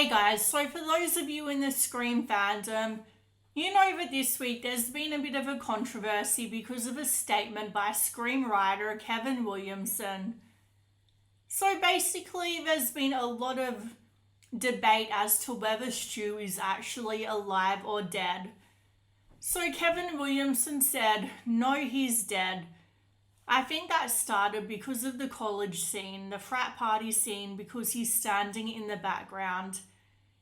Hey guys, so for those of you in the Scream fandom, you know that this week there's been a bit of a controversy because of a statement by screenwriter Kevin Williamson. So basically, there's been a lot of debate as to whether Stu is actually alive or dead. So Kevin Williamson said, no, he's dead. I think that started because of the college scene, the frat party scene, because he's standing in the background.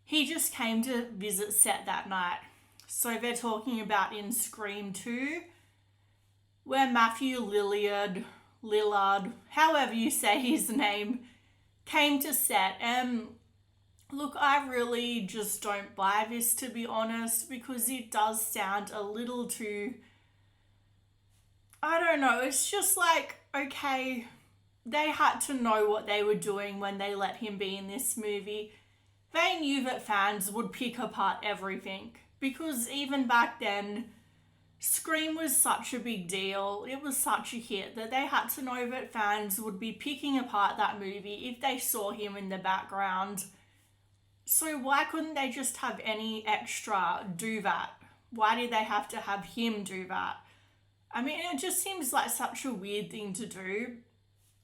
He just came to visit set that night. So they're talking about in Scream 2, where Matthew Lillard, however you say his name, came to set. And look, I really just don't buy this, to be honest, because it does sound a little too, I don't know, it's just like, okay, they had to know what they were doing when they let him be in this movie. They knew that fans would pick apart everything, because even back then, Scream was such a big deal, it was such a hit, that they had to know that fans would be picking apart that movie if they saw him in the background. So why couldn't they just have any extra do that? Why did they have to have him do that? I mean, it just seems like such a weird thing to do.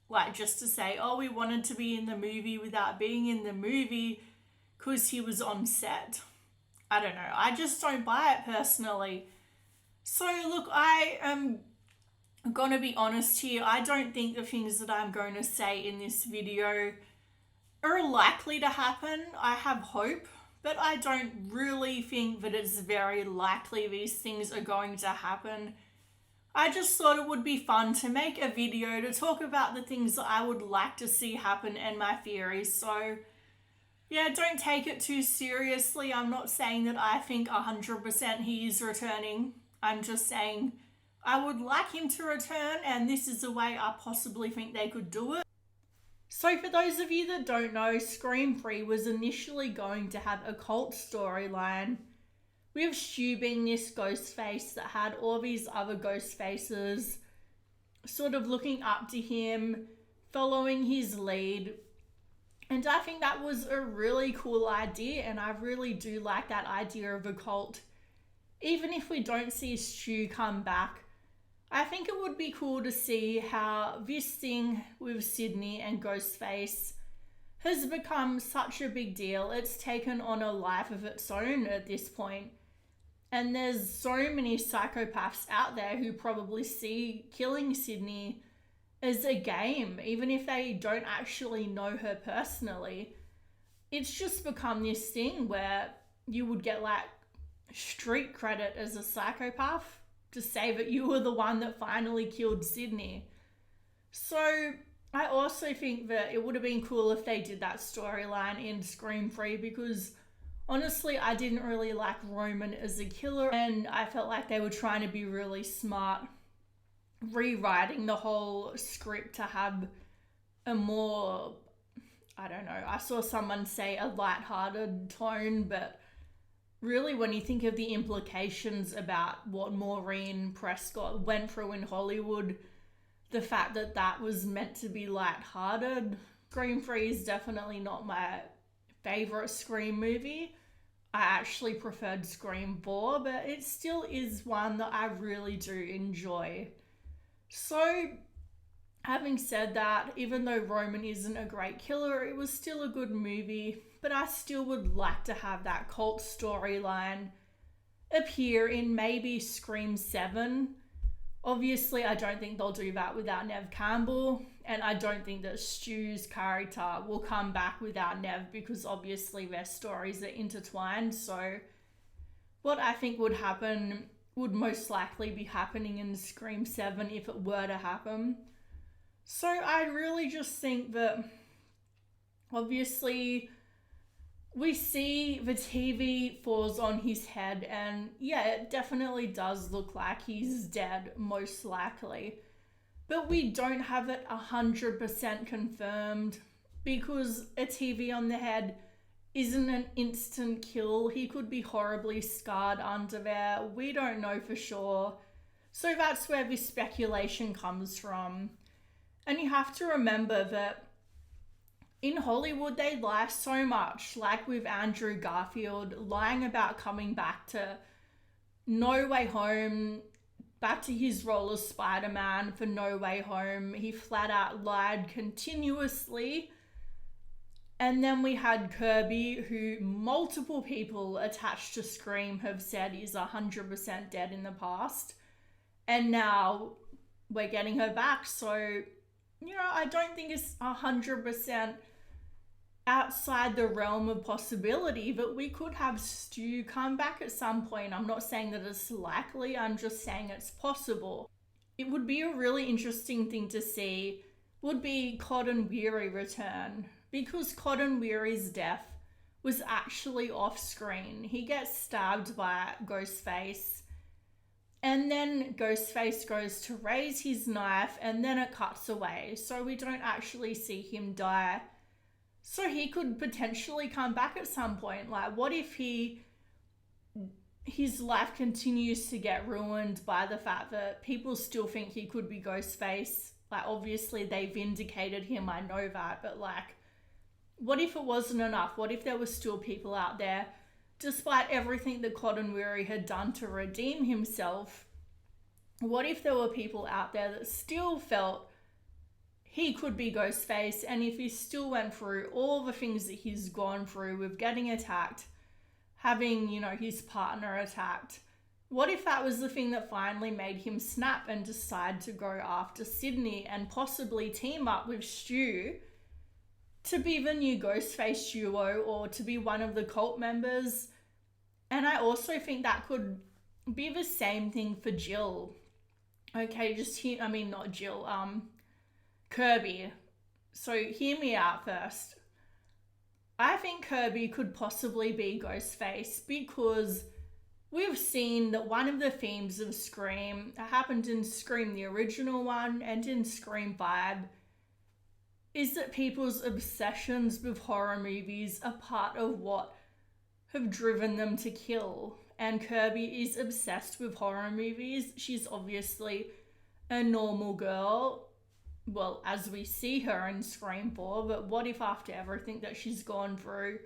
Like, just to say, oh, we wanted to be in the movie without being in the movie because he was on set. I don't know. I just don't buy it personally. So, look, I am going to be honest here. I don't think the things that I'm going to say in this video are likely to happen. I have hope, but I don't really think that it's very likely these things are going to happen. I just thought it would be fun to make a video to talk about the things that I would like to see happen and my theories. So, yeah, don't take it too seriously. I'm not saying that I think 100% he is returning. I'm just saying I would like him to return, and this is a way I possibly think they could do it. So for those of you that don't know, Scream 3 was initially going to have a cult storyline with Stu being this Ghostface that had all these other Ghostfaces sort of looking up to him, following his lead. And I think that was a really cool idea, and I really do like that idea of a cult. Even if we don't see Stu come back, I think it would be cool to see how this thing with Sydney and Ghostface has become such a big deal. It's taken on a life of its own at this point. And there's so many psychopaths out there who probably see killing Sydney as a game, even if they don't actually know her personally. It's just become this thing where you would get like street credit as a psychopath to say that you were the one that finally killed Sydney. So I also think that it would have been cool if they did that storyline in Scream 3, because honestly, I didn't really like Roman as a killer, and I felt like they were trying to be really smart, rewriting the whole script to have a more, I don't know, I saw someone say a lighthearted tone, but really when you think of the implications about what Maureen Prescott went through in Hollywood, the fact that that was meant to be lighthearted, Scream 3 is definitely not my favorite Scream movie. I actually preferred Scream 4, but it still is one that I really do enjoy. So, having said that, even though Roman isn't a great killer, it was still a good movie, but I still would like to have that cult storyline appear in maybe Scream 7. Obviously, I don't think they'll do that without Neve Campbell, and I don't think that Stu's character will come back without Neve, because obviously their stories are intertwined. So what I think would happen would most likely be happening in Scream 7 if it were to happen. So I really just think that obviously we see the TV falls on his head, and yeah, it definitely does look like he's dead, most likely. But we don't have it 100% confirmed, because a TV on the head isn't an instant kill. He could be horribly scarred under there. We don't know for sure. So that's where this speculation comes from. And you have to remember that in Hollywood, they lie so much, like with Andrew Garfield, lying about coming back to No Way Home, back to his role as Spider-Man for No Way Home. He flat out lied continuously. And then we had Kirby, who multiple people attached to Scream have said is 100% dead in the past. And now we're getting her back. So, I don't think it's 100% outside the realm of possibility, but we could have Stu come back at some point. I'm not saying that it's likely, I'm just saying it's possible. It would be a really interesting thing to see, would be Cotton Weary return, because Cotton Weary's death was actually off screen. He gets stabbed by Ghostface, and then Ghostface goes to raise his knife, and then it cuts away, so we don't actually see him die. So he could potentially come back at some point. Like, what if his life continues to get ruined by the fact that people still think he could be Ghostface? Like, obviously they vindicated him, I know that, but like, what if it wasn't enough? What if there were still people out there, despite everything that Cotton Weary had done to redeem himself, what if there were people out there that still felt he could be Ghostface, and if he still went through all the things that he's gone through with getting attacked, having, his partner attacked, what if that was the thing that finally made him snap and decide to go after Sydney and possibly team up with Stu to be the new Ghostface duo, or to be one of the cult members? And I also think that could be the same thing for Jill. Okay, not Jill, Kirby. So hear me out first. I think Kirby could possibly be Ghostface because we've seen that one of the themes of Scream happened in Scream the original one and in Scream 5 is that people's obsessions with horror movies are part of what have driven them to kill. And Kirby is obsessed with horror movies. She's obviously a normal girl, well, as we see her in Scream 4, but what if after everything that she's gone through,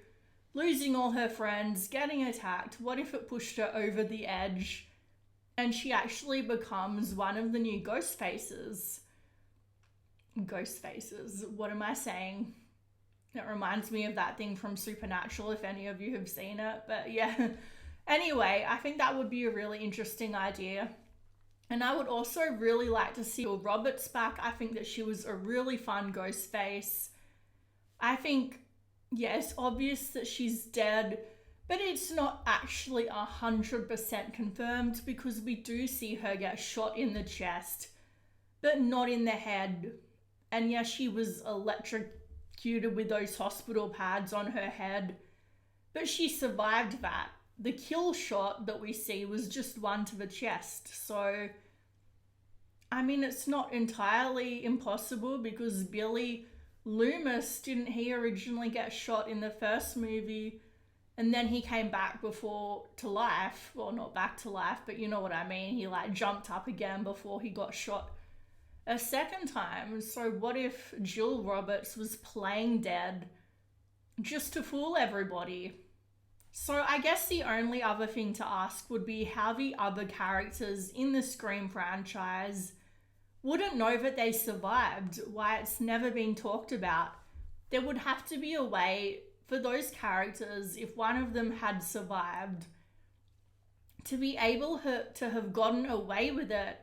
losing all her friends, getting attacked, what if it pushed her over the edge and she actually becomes one of the new Ghostfaces? Ghostfaces, what am I saying? It reminds me of that thing from Supernatural, if any of you have seen it, but yeah. Anyway, I think that would be a really interesting idea. And I would also really like to see Roberts back. I think that she was a really fun Ghostface. I think, yeah, it's obvious that she's dead, but it's not actually 100% confirmed because we do see her get shot in the chest, but not in the head. And yeah, she was electrocuted with those hospital pads on her head, but she survived that. The kill shot that we see was just one to the chest. So, it's not entirely impossible because Billy Loomis, didn't he originally get shot in the first movie and then he came back to life? Well, not back to life, but you know what I mean. He jumped up again before he got shot a second time. So what if Jill Roberts was playing dead just to fool everybody? So I guess the only other thing to ask would be how the other characters in the Scream franchise wouldn't know that they survived, why it's never been talked about. There would have to be a way for those characters, if one of them had survived, to be able to have gotten away with it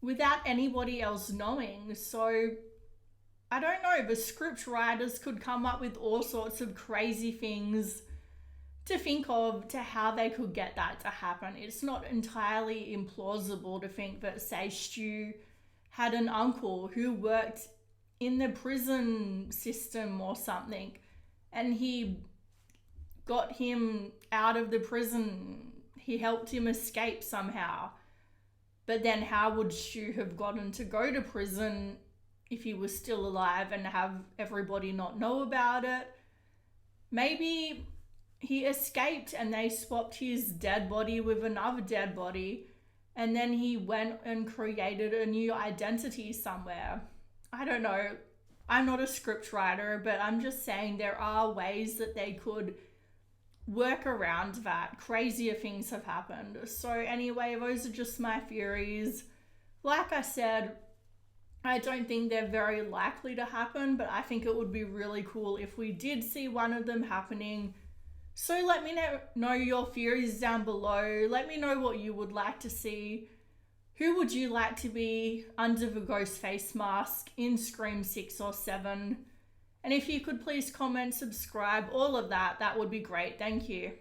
without anybody else knowing. So I don't know, the script writers could come up with all sorts of crazy things to think of to how they could get that to happen. It's not entirely implausible to think that, say, Stu had an uncle who worked in the prison system or something, and he got him out of the prison. He helped him escape somehow. But then how would Stu have gotten to go to prison if he was still alive and have everybody not know about it? Maybe he escaped and they swapped his dead body with another dead body, and then he went and created a new identity somewhere. I don't know. I'm not a script writer, but I'm just saying there are ways that they could work around that. Crazier things have happened. So anyway, those are just my theories. Like I said, I don't think they're very likely to happen, but I think it would be really cool if we did see one of them happening. So let me know your theories down below. Let me know what you would like to see. Who would you like to be under the Ghostface mask in Scream 6 or 7? And if you could please comment, subscribe, all of that, that would be great. Thank you.